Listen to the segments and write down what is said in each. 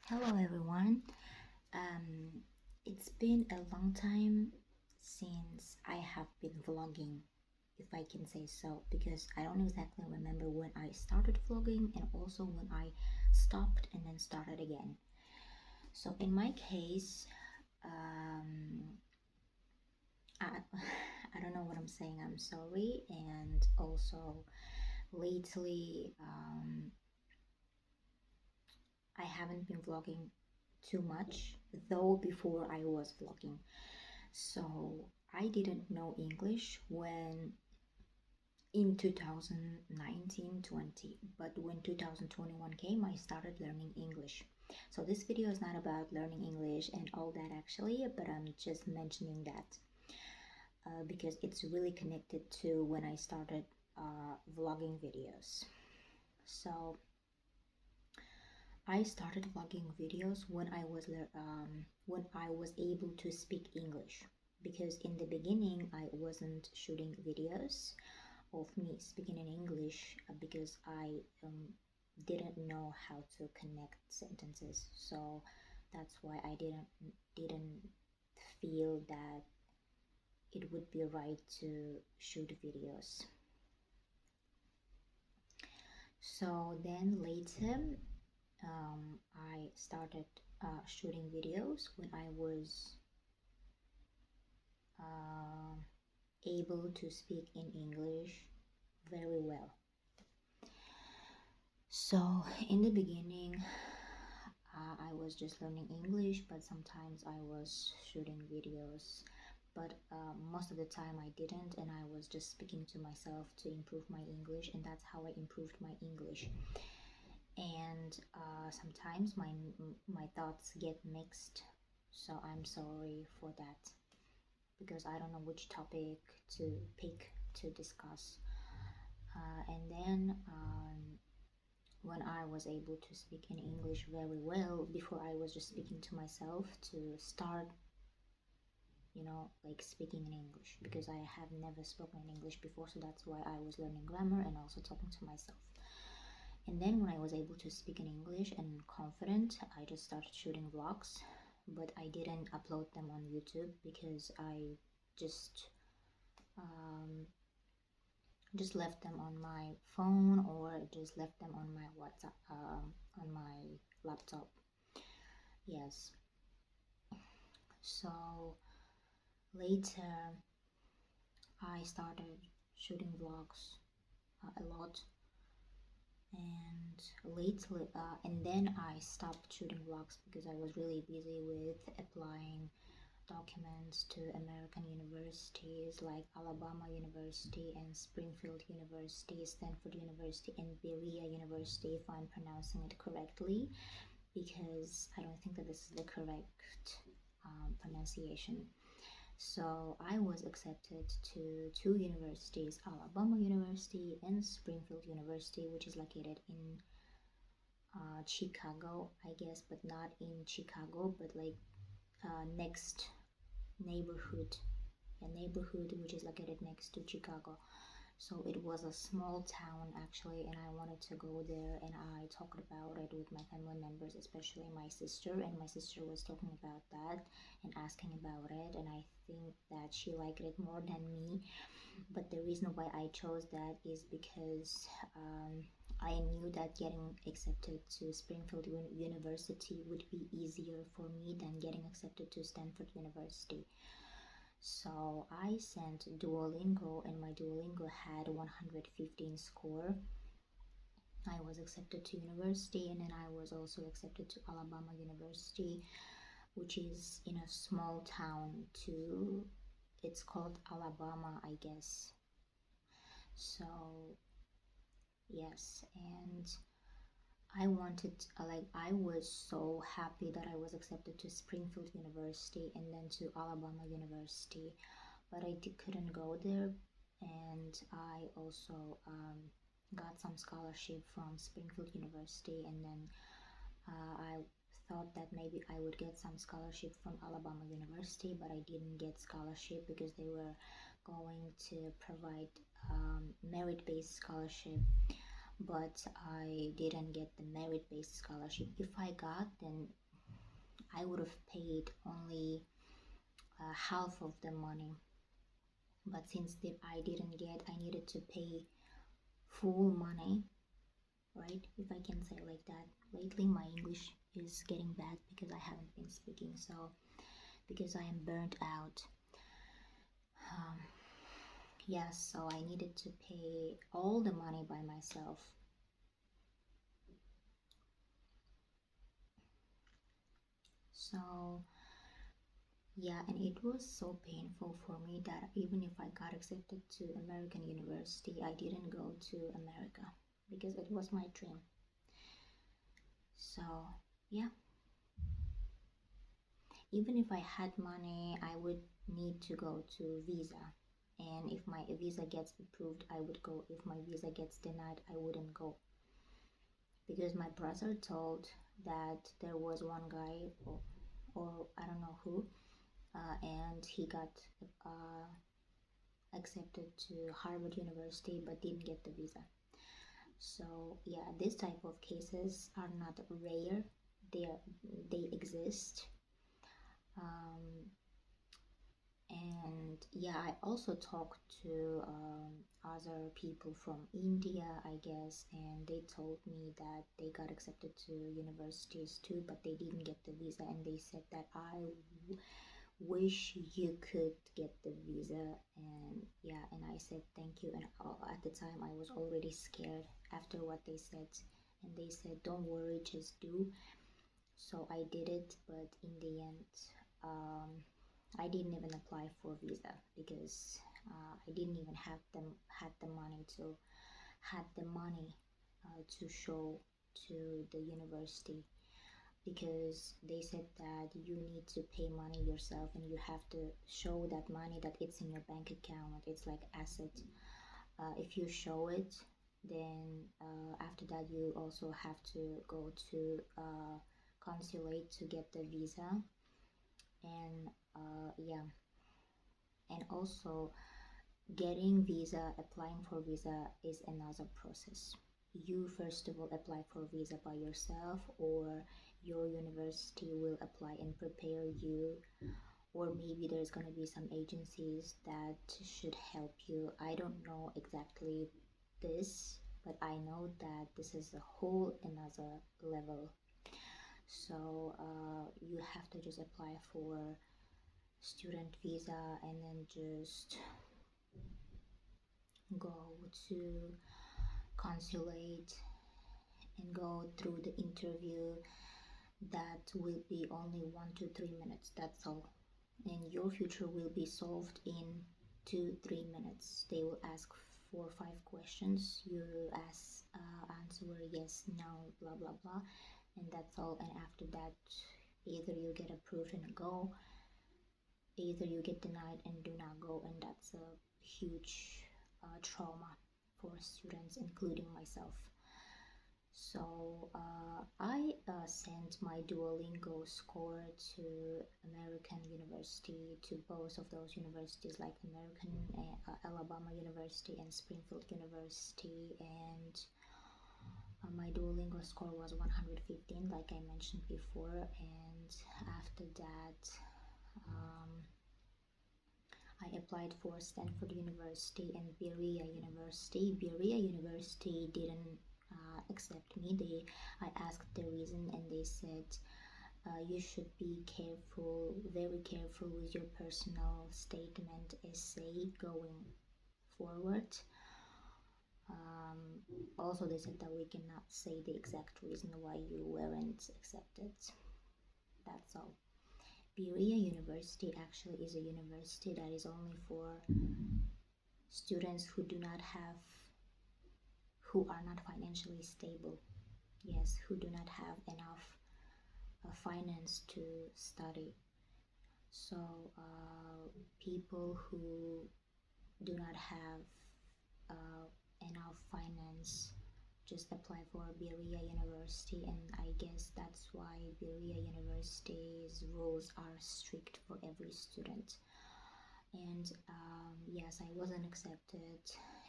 Hello everyone. Um, it's been a long time since I have been vlogging, if I can say so, because I don't exactly remember when I started vlogging and also when I stopped and then started again. So in my case, I, I don't know what I'm saying. I'm sorry. And also lately, I haven't been vlogging too much, though before I was vlogging. So I didn't know English when in 2019-20, but when 2021 came, I started learning English. So this video is not about learning English and all that actually, but I'm just mentioning that because it's really connected to when I started vlogging videos. So I started vlogging videos when I was able to speak English, because in the beginning I wasn't shooting videos of me speaking in English because I didn't know how to connect sentences. So that's why I didn't feel that it would be right to shoot videos. So then later, I started shooting videos when I was uh, able to speak in English very well. So in the beginning, I was just learning English, but sometimes I was shooting videos. But most of the time I didn't, and I was just speaking to myself to improve my English, and that's how I improved my English. And sometimes my thoughts get mixed, so I'm sorry for that because I don't know which topic to pick to discuss. And then when I was able to speak in English very well, before I was just speaking to myself to start, like speaking in English, because I have never spoken in English before, so that's why I was learning grammar and also talking to myself. And then when I was able to speak in English and confident, I just started shooting vlogs, but I didn't upload them on YouTube because I just um, just left them on my phone or just left them on my WhatsApp, on my laptop. Yes. So later I started shooting vlogs a lot, and and then I stopped shooting vlogs because I was really busy with applying documents to American universities like Alabama University and Springfield University, Stanford University, and Berea University, if I'm pronouncing it correctly, because I don't think that this is the correct pronunciation. So I was accepted to two universities, Alabama University and Springfield University, which is located in Chicago, I guess, but not in Chicago, but like next neighborhood, a neighborhood which is located next to Chicago. So it was a small town actually, and I wanted to go there, and I talked about it with my family members, especially my sister, and my sister was talking about that and asking about it, and I think that she liked it more than me. But the reason why I chose that is because I knew that getting accepted to Springfield University would be easier for me than getting accepted to Stanford University. So I sent Duolingo, and my Duolingo had 115 score. I was accepted to university, and then I was also accepted to Alabama University, which is in a small town too. It's called Alabama, I guess. So yes, and I was so happy that I was accepted to Springfield University and then to Alabama University, but couldn't go there. And I also got some scholarship from Springfield University, and then I thought that maybe I would get some scholarship from Alabama University, but I didn't get scholarship because they were going to provide merit-based scholarship. but I didn't get the merit-based scholarship. If I got, then I would have paid only half of the money. But since I didn't get, I needed to pay full money, right? If I can say like that. Lately, my English is getting bad because I haven't been speaking, so because I am burnt out. Yes, so I needed to pay all the money by myself. So yeah, and it was so painful for me that even if I got accepted to American University, I didn't go to America because it was my dream. So yeah, even if I had money, I would need to go to visa. And if my visa gets approved, I would go. If my visa gets denied, I wouldn't go. Because my brother told that there was one guy, or I don't know who, and he got uh, accepted to Harvard University but didn't get the visa. So yeah, this type of cases are not rare. They exist. And yeah, I also talked to other people from India, I guess, and they told me that they got accepted to universities too, but they didn't get the visa, and they said that wish you could get the visa. And yeah, and I said thank you, and at the time I was already scared after what they said, and they said don't worry, just do. So I did it, but in the end, I didn't even apply for visa because I didn't even had the money to show to the university, because they said that you need to pay money yourself and you have to show that money, that it's in your bank account, it's like asset. If you show it, then after that you also have to go to consulate to get the visa. And yeah, and also getting visa, applying for visa is another process. You first of all apply for visa by yourself, or your university will apply and prepare you, or maybe there's going to be some agencies that should help you. I don't know exactly this, but I know that this is a whole another level. So you have to just apply for student visa and then just go to consulate and go through the interview. That will be only 1 to 3 minutes, that's all, and your future will be solved in 2 3 minutes. They will ask 4 5 questions, you answer yes, no, blah blah blah, and that's all. And after that, either you get approved and go, either you get denied and do not go, and that's a huge trauma for students, including myself. So I sent my Duolingo score to American University, to both of those universities, like American Alabama University and Springfield University, and my Duolingo score was 115, like I mentioned before. And after that, um, I applied for Stanford University and Berea University. Berea University didn't accept me. I asked the reason, and they said you should be careful, very careful with your personal statement essay going forward. Also, they said that we cannot say the exact reason why you weren't accepted. That's all. Berea University actually is a university that is only for students who are not financially stable. Yes, who do not have enough finance to study. So people who do not have enough finance just apply for Berea University, and I guess that's why Berea University's rules are strict for every student. And yes, I wasn't accepted,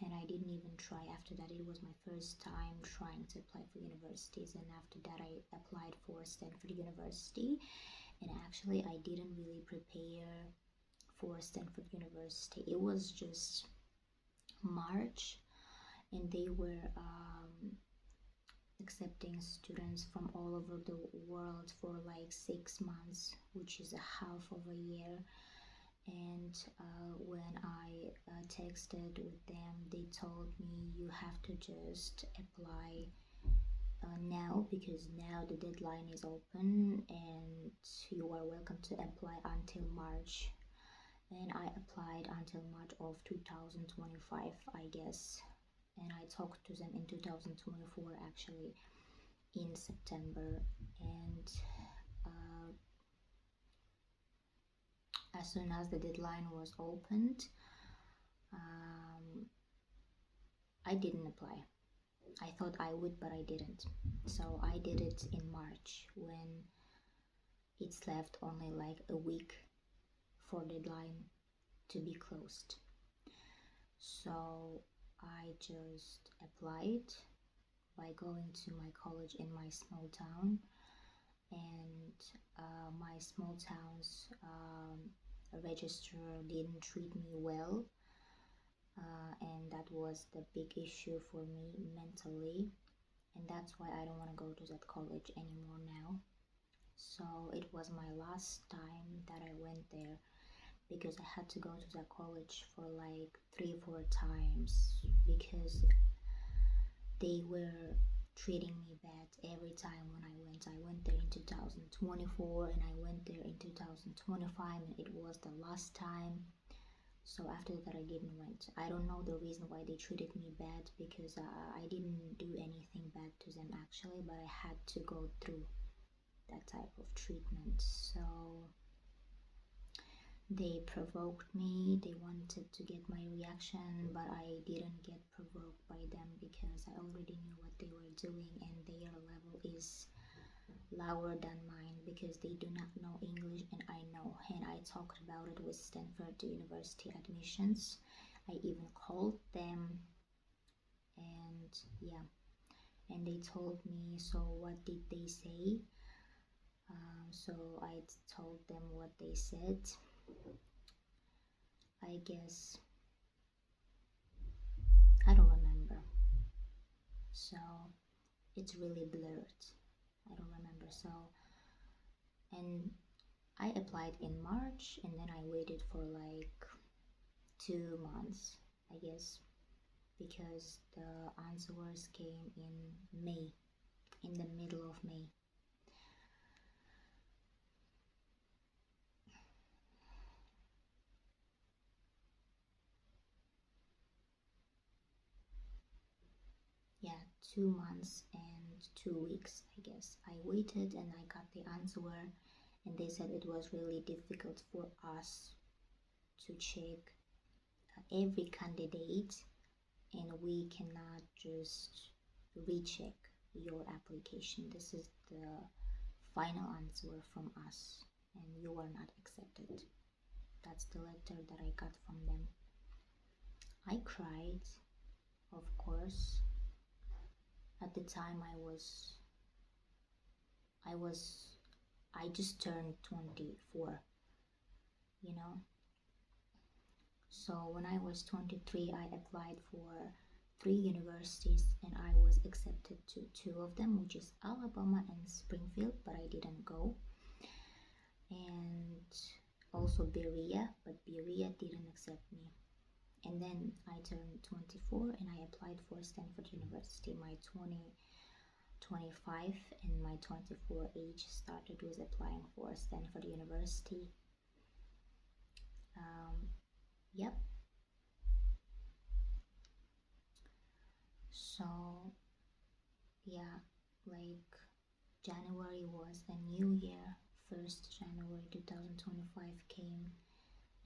and I didn't even try after that. It was my first time trying to apply for universities, and after that I applied for Stanford University. And actually I didn't really prepare for Stanford University. It was just March, and they were accepting students from all over the world for like 6 months, which is a half of a year. And when I texted with them, they told me you have to just apply now, because now the deadline is open and you are welcome to apply until March. And I applied until March of 2025, I guess. And I talked to them in 2024, actually, in September. And uh, as soon as the deadline was opened, um, I didn't apply. I thought I would, but I didn't. So I did it in March when it's left only like a week for deadline to be closed. So I just applied by going to my college in my small town, and my small town's registrar didn't treat me well, and that was the big issue for me mentally, and that's why I don't want to go to that college anymore now. So it was my last time that I went there, because I had to go to that college for like 3 4 times, because they were treating me bad every time when I went. I went there in 2024, and I went there in 2025, and it was the last time. So after that I didn't went. I don't know the reason why they treated me bad, because I didn't do anything bad to them actually, but I had to go through that type of treatment. So they provoked me, they wanted to get my reaction, but I didn't get provoked by them, because I already knew what they were doing, and their level is lower than mine, because they do not know English and I know. And I talked about it with Stanford University admissions. I even called them, and yeah, and they told me, so what did they say? So I told them what they said. I guess I don't remember, so it's really blurred. I don't remember. So, and I applied in March, and then I waited for like 2 months, I guess, because the answers came in May, in the middle of May. Yeah, 2 months and 2 weeks, I guess. I waited and I got the answer, and they said it was really difficult for us to check every candidate, and we cannot just recheck your application. This is the final answer from us, and you are not accepted. That's the letter that I got from them. I cried, of course. At the time I just turned 24, you know. So when I was 23, I applied for 3 universities, and I was accepted to 2 of them, which is Alabama and Springfield, but I didn't go. And also Berea, but Berea didn't accept me. And then I turned 24 and I applied for Stanford University. My 25 and my 24 age started with applying for Stanford University. Yep. So yeah, like January was a new year. 1st January 2025 came,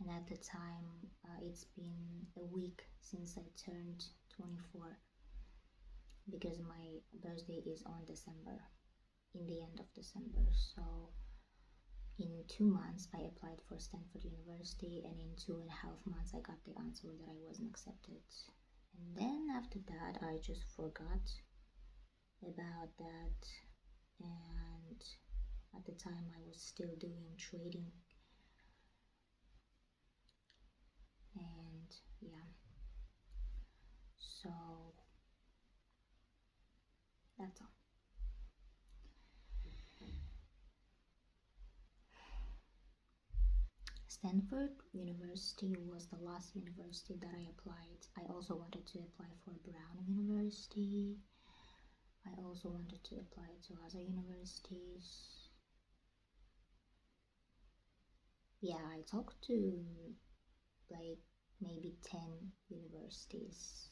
and at the time it's been a week since I turned 24, because my birthday is on December, in the end of December. So In 2 months, I applied for Stanford University, and in 2.5 months, I got the answer that I wasn't accepted. And then after that, I just forgot about that. And at the time, I was still doing trading. And yeah, so that's all. Stanford University was the last university that I applied. I also wanted to apply for Brown University. I also wanted to apply to other universities. Yeah, I talked to like maybe 10 universities.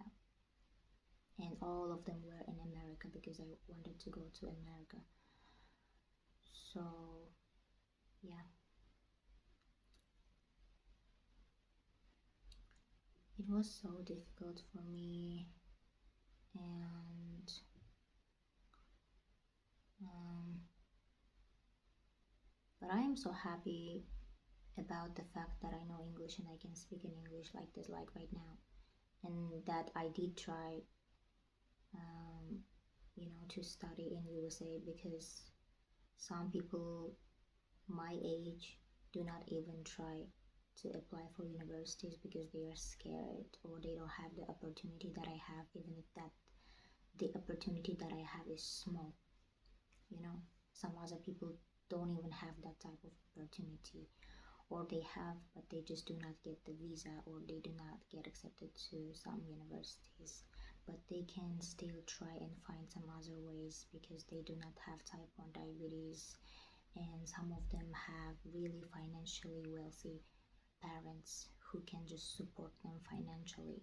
Yeah. And all of them were in America because I wanted to go to America. So, yeah. It was so difficult for me, and but I am so happy about the fact that I know English and I can speak in English like this, like right now, and that I did try, to study in USA, because some people my age do not even try to apply for universities because they are scared or they don't have the opportunity that I have, even if that the opportunity that I have is small. Some other people don't even have that type of opportunity, or they have but they just do not get the visa, or they do not get accepted to some universities, but they can still try and find some other ways because they do not have type 1 diabetes, and some of them have really financially wealthy parents who can just support them financially.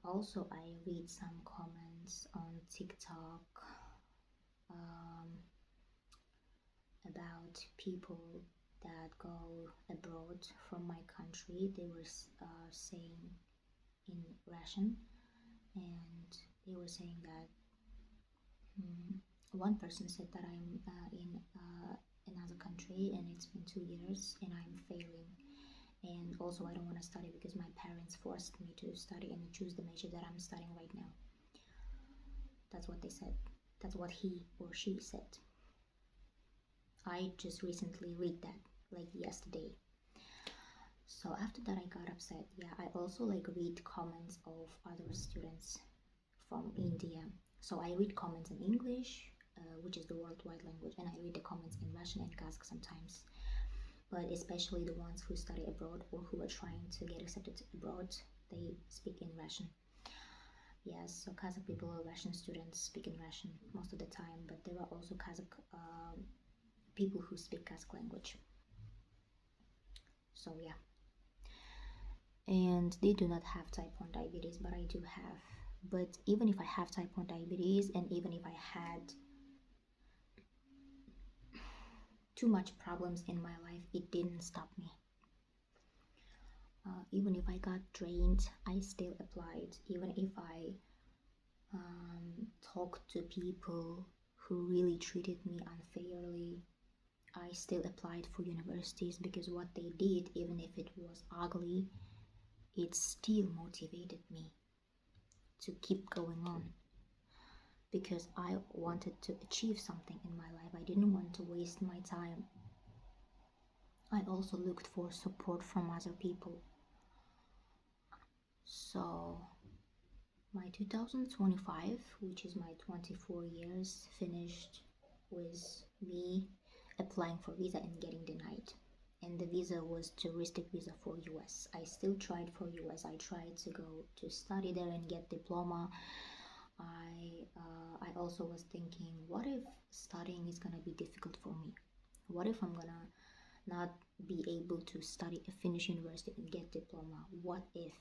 Also, I read some comments on TikTok about people that go abroad from my country. They were saying in Russian, and they were saying that one person said that I'm in another country and it's been 2 years and I'm failing, and also I don't want to study because my parents forced me to study and choose the major that I'm studying right now. That's what they said. That's what he or she said. I just recently read that, like yesterday. So after that I got upset. Yeah, I also read comments of other students from India. So I read comments in English, which is the worldwide language, and I read the comments in Russian and Kazakh sometimes. But especially the ones who study abroad or who are trying to get accepted abroad, they speak in Russian. Yes, so Kazakh people or Russian students speak in Russian most of the time, but there are also Kazakh people who speak Kazakh language. So yeah. And they do not have type 1 diabetes, but I do have. But even if I have type 1 diabetes, and even if I had too much problems in my life, it didn't stop me. Even if I got drained, I still applied. Even if I talked to people who really treated me unfairly, I still applied for universities, because what they did, even if it was ugly, it still motivated me to keep going on, because I wanted to achieve something in my life. I didn't want to waste my time. I also looked for support from other people. So my 2025, which is my 24 years, finished with me applying for visa and getting denied. And the visa was touristic visa for US. I still tried for US. I tried to go to study there and get diploma. I also was thinking, what if studying is gonna be difficult for me? What if I'm gonna not be able to study, finish university and get diploma? What if,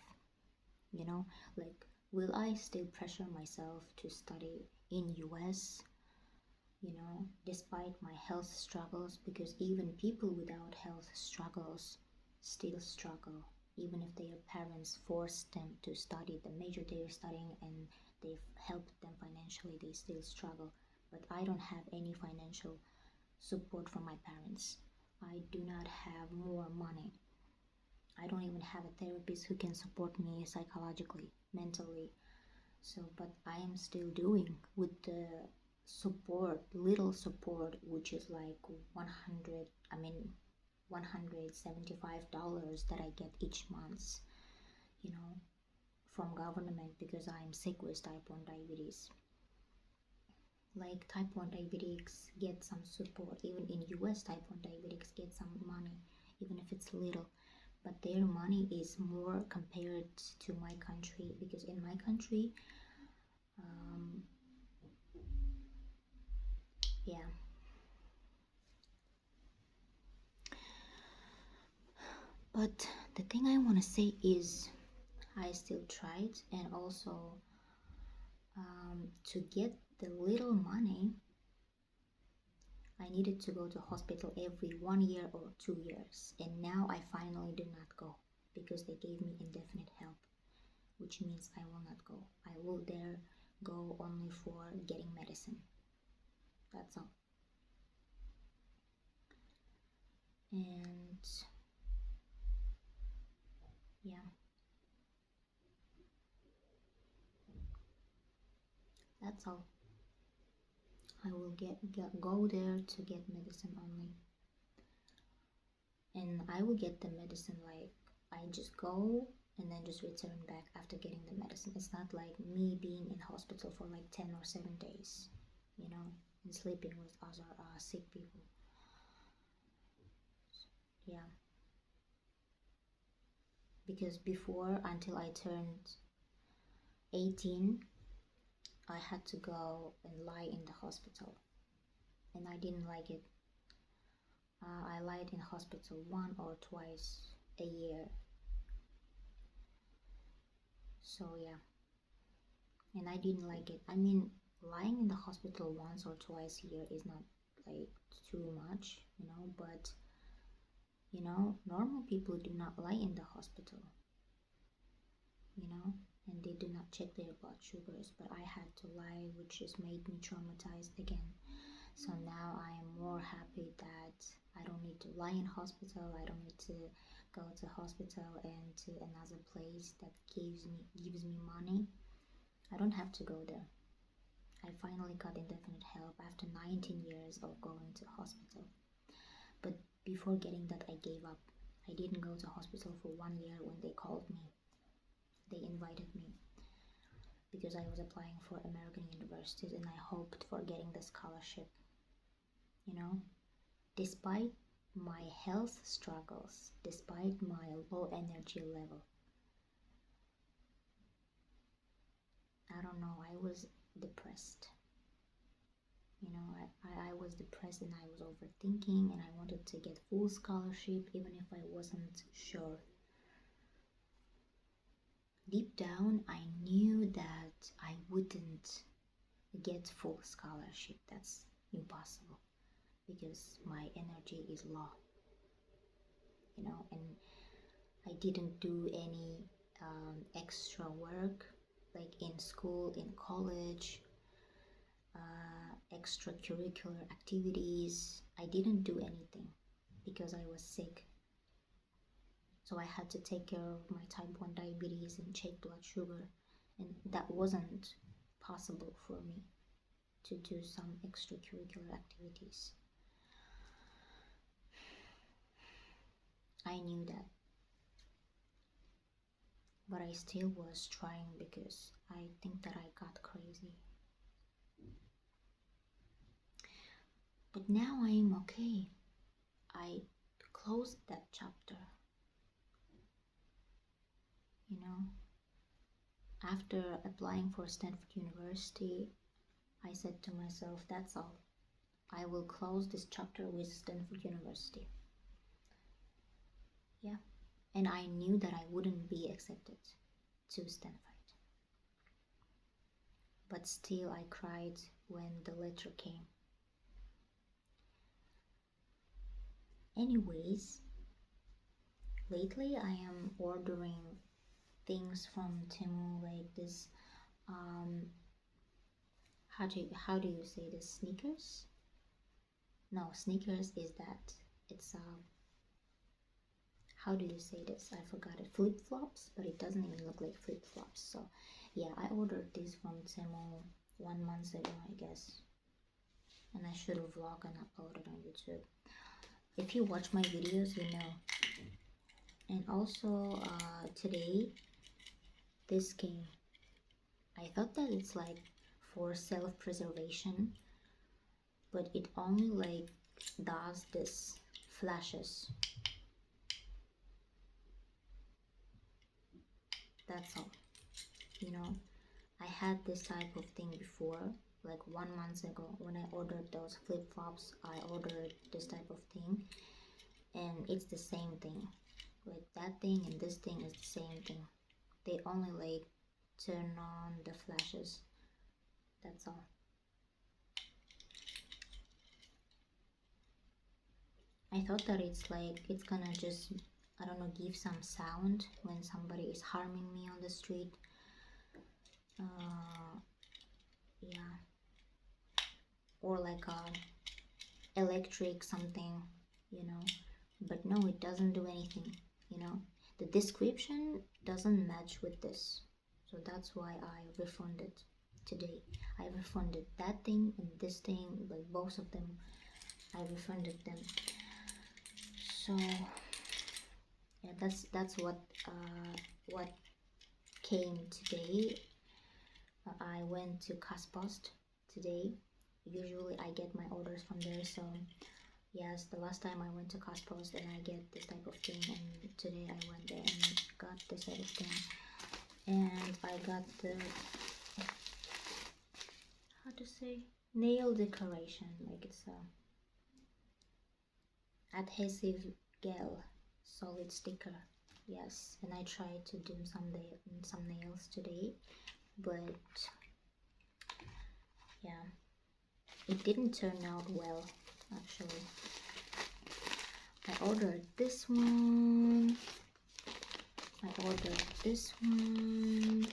will I still pressure myself to study in US, despite my health struggles? Because even people without health struggles still struggle, even if their parents forced them to study the major they are studying and they've helped them financially, they still struggle. But I don't have any financial support from my parents. I do not have more money. I don't even have a therapist who can support me psychologically, mentally. So, but I am still doing with the support, little support, which is like 100, I mean, $175 that I get each month, you know, from government because I'm sick with type 1 diabetes. Like type 1 diabetics get some support, even in US type 1 diabetics get some money, even if it's little, but their money is more compared to my country, because in my country, um, yeah, but the thing I want to say is I still tried, and also to get the little money I needed to go to hospital every 1 year or 2 years, and now I finally do not go because they gave me indefinite help, which means I will not go. I will there go only for getting medicine. That's all. And yeah, that's all. I will go there to get medicine only, and I will get the medicine like I just go and then just return back after getting the medicine. It's not like me being in hospital for like 10 or 7 days, you know, and sleeping with other sick people. Yeah, because before, until I turned 18, I had to go and lie in the hospital, and I didn't like it. I lied in hospital 1 or 2 a year. So yeah, and I didn't like it. I mean, lying in the hospital once or twice a year is not like too much, but normal people do not lie in the hospital, and they do not check their blood sugars, but I had to lie, which just made me traumatized again. So now I am more happy that I don't need to lie in hospital. I don't need to go to hospital and to another place that gives me money. I don't have to go there. I finally got indefinite help after 19 years of going to hospital. But before getting that, I gave up. I didn't go to hospital for 1 year when they called me. They invited me because I was applying for American universities and I hoped for getting the scholarship. Despite my health struggles, despite my low energy level, I don't know, I was depressed. I was depressed and I was overthinking and I wanted to get full scholarship even if I wasn't sure. Deep down, I knew that I wouldn't get full scholarship. That's impossible because my energy is low, and I didn't do any extra work like in school, in college, extracurricular activities. I didn't do anything because I was sick. So I had to take care of my type 1 diabetes and check blood sugar, and that wasn't possible for me to do some extracurricular activities. I knew that, but I still was trying because I think that I got crazy. But now I am okay. I closed that chapter. After applying for Stanford University, I said to myself, that's all. I will close this chapter with Stanford University. Yeah. And I knew that I wouldn't be accepted to Stanford. But still, I cried when the letter came. Anyways, lately I am ordering things from Temu, like this, how do you say this, sneakers? No, sneakers is that. It's how do you say this? I forgot it. Flip-flops, but it doesn't even look like flip-flops. So yeah, I ordered this from Temu 1 month ago, I guess. And I should have vlogged and uploaded on YouTube. If you watch my videos, you know. And also today this came. I thought that it's like for self-preservation, but it only like does this flashes. That's all. You know, I had this type of thing before, like 1 month ago when I ordered those flip-flops. I ordered this type of thing, and it's the same thing. Like that thing and this thing is the same thing. They only like turn on the flashes. That's all. I thought that it's like it's gonna just, I don't know, give some sound when somebody is harming me on the street. Yeah, or like a electric something, you know. But no, it doesn't do anything, you know. The description doesn't match with this, so that's why I refunded today. I refunded that thing and this thing, like both of them. I refunded them. So yeah, that's what came today. I went to Kaspost today. Usually I get my orders from there, so yes, the last time I went to Kaspost and I get this type of thing, and today I went there and got this type of thing. And I got the, how to say, nail decoration, like it's a adhesive gel solid sticker. Yes, and I tried to do some nails today, but yeah, it didn't turn out well actually. I ordered this one. I ordered this one,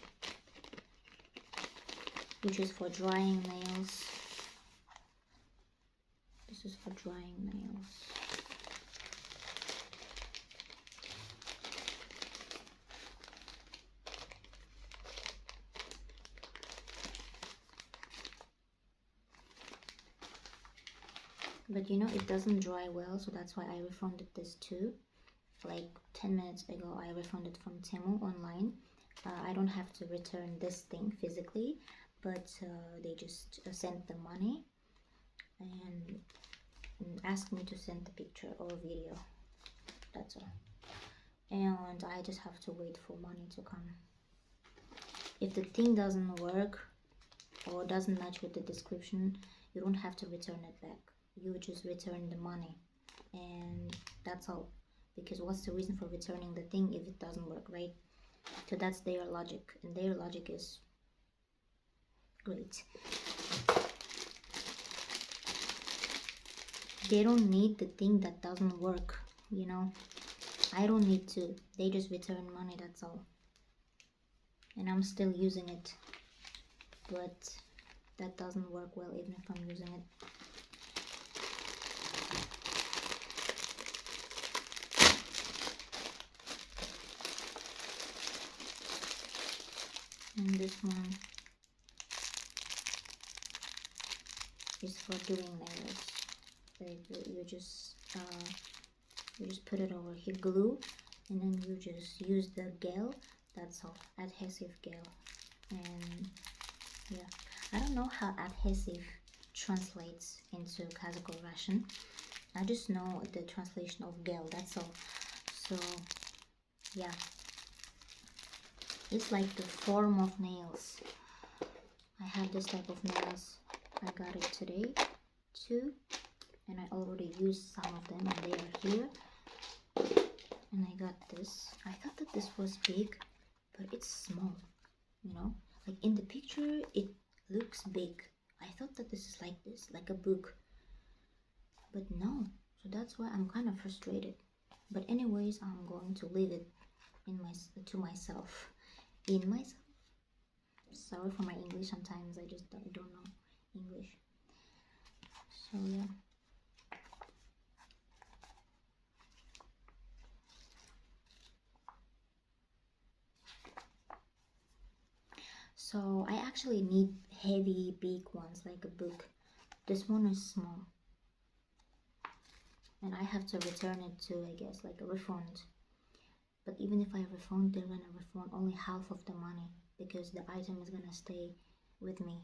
which is for drying nails. This is for drying nails. But you know, it doesn't dry well, so that's why I refunded this too. Like 10 minutes ago, I refunded from Temu online. I don't have to return this thing physically, but they just sent the money and asked me to send the picture or video. That's all. And I just have to wait for money to come. If the thing doesn't work or doesn't match with the description, you don't have to return it back. You just return the money, and that's all. Because what's the reason for returning the thing if it doesn't work, right? So that's their logic, and their logic is great. They don't need the thing that doesn't work, you know. I don't need to. They just return money, that's all. And I'm still using it, but that doesn't work well even if I'm using it. And this one is for doing nails. Like you just put it over here, glue, and then you just use the gel. That's all, adhesive gel. And yeah, I don't know how adhesive translates into Kazakh Russian. I just know the translation of gel, that's all. So yeah, it's like the form of nails. I have this type of nails. I got it today too, and I already used some of them and they are here. And I got this. I thought that this was big, but it's small, you know. Like in the picture it looks big. I thought that this is like this, like a book, but no. So that's why I'm kind of frustrated. But anyways, I'm going to leave it in myself. Sorry for my English, sometimes I just don't know English. So yeah, So I actually need heavy big ones like a book. This one is small and I have to return it to, I guess, like a refund. But even if I refund, they're gonna refund only half of the money because the item is gonna stay with me,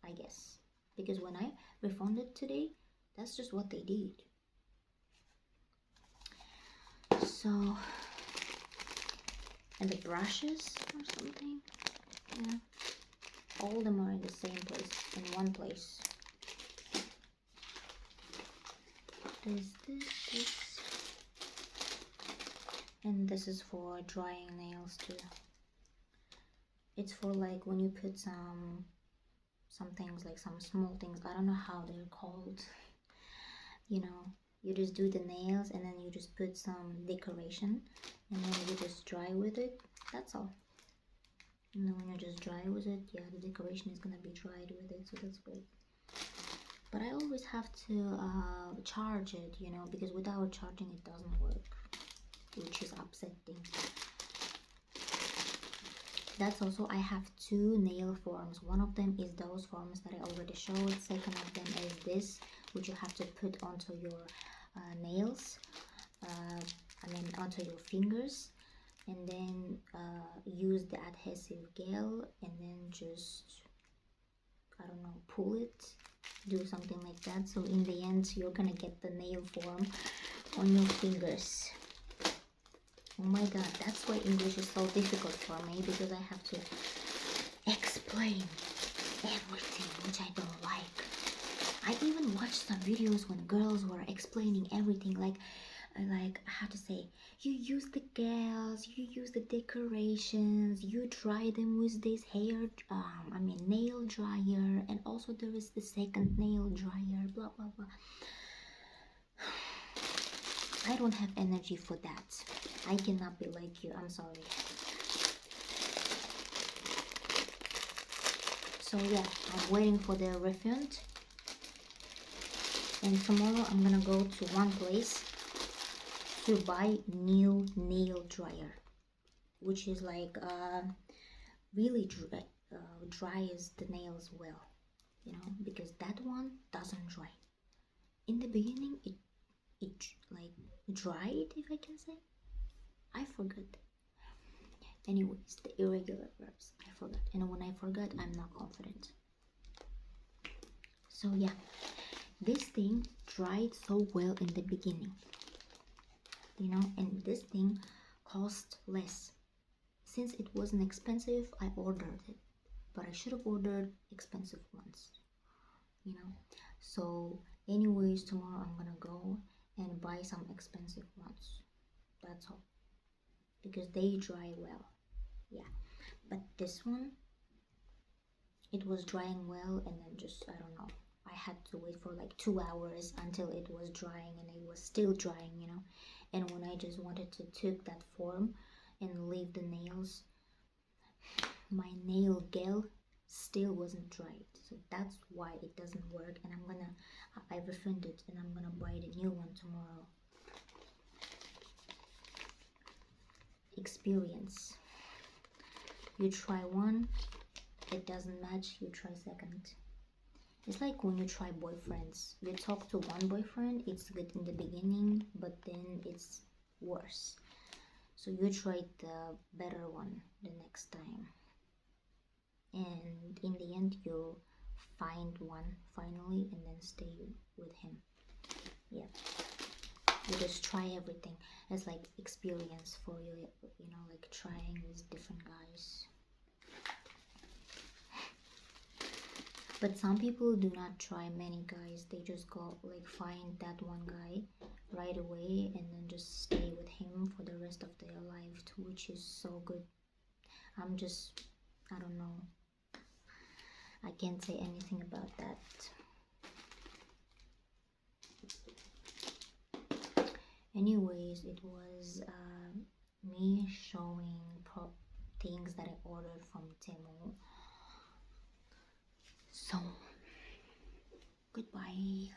I guess. Because when I refunded today, that's just what they did. So, and the brushes or something, yeah, all of them are in the same place, in one place. There's this, and this is for drying nails too. It's for like when you put some things, like some small things, I don't know how they're called, you know, you just do the nails and then you just put some decoration and then you just dry with it. That's all. And then when you just dry with it, yeah, the decoration is gonna be dried with it, so that's great. But I always have to charge it, you know, because without charging it doesn't work, which is upsetting. That's also, I have two nail forms. One of them is those forms that I already showed. Second of them is this, which you have to put onto your nails, onto your fingers, and then use the adhesive gel and then just, I don't know, pull it, do something like that. So in the end, you're gonna get the nail form on your fingers. Oh my god, that's why English is so difficult for me, because I have to explain everything, which I don't like. I even watched some videos when girls were explaining everything, like how to say, you use the gels, you use the decorations, you dry them with this nail dryer, and also there is the second nail dryer, blah blah blah. I don't have energy for that. I cannot be like you, I'm sorry. So yeah, I'm waiting for the refund. And tomorrow I'm gonna go to one place to buy new nail dryer, which is like really dries the nails well, you know, because that one doesn't dry. In the beginning, it like dried, if I can say. I forgot. Anyways, the irregular verbs, I forgot. And when I forgot, I'm not confident. So yeah, this thing dried so well in the beginning, you know, and this thing cost less. Since it wasn't expensive, I ordered it, but I should have ordered expensive ones, you know. So anyways, tomorrow I'm gonna go and buy some expensive ones. That's all, because they dry well. Yeah, but this one, it was drying well, and then just, I don't know, I had to wait for like 2 hours until it was drying, and it was still drying, you know. And when I just wanted to take that form and leave the nails, my nail gel still wasn't dried, so that's why it doesn't work. And I refund it, and I'm gonna buy the new one tomorrow. Experience. You try one, it doesn't match, you try second. It's like when you try boyfriends. You talk to one boyfriend, it's good in the beginning, but then it's worse. So you try the better one the next time, and in the end you find one finally and then stay with him. Yeah, you just try everything. It's like experience for you, you know, like trying with different guys. But some people do not try many guys. They just go like find that one guy right away and then just stay with him for the rest of their life, which is so good. I don't know, I can't say anything about that. Anyways, it was me showing things that I ordered from Temu. So goodbye.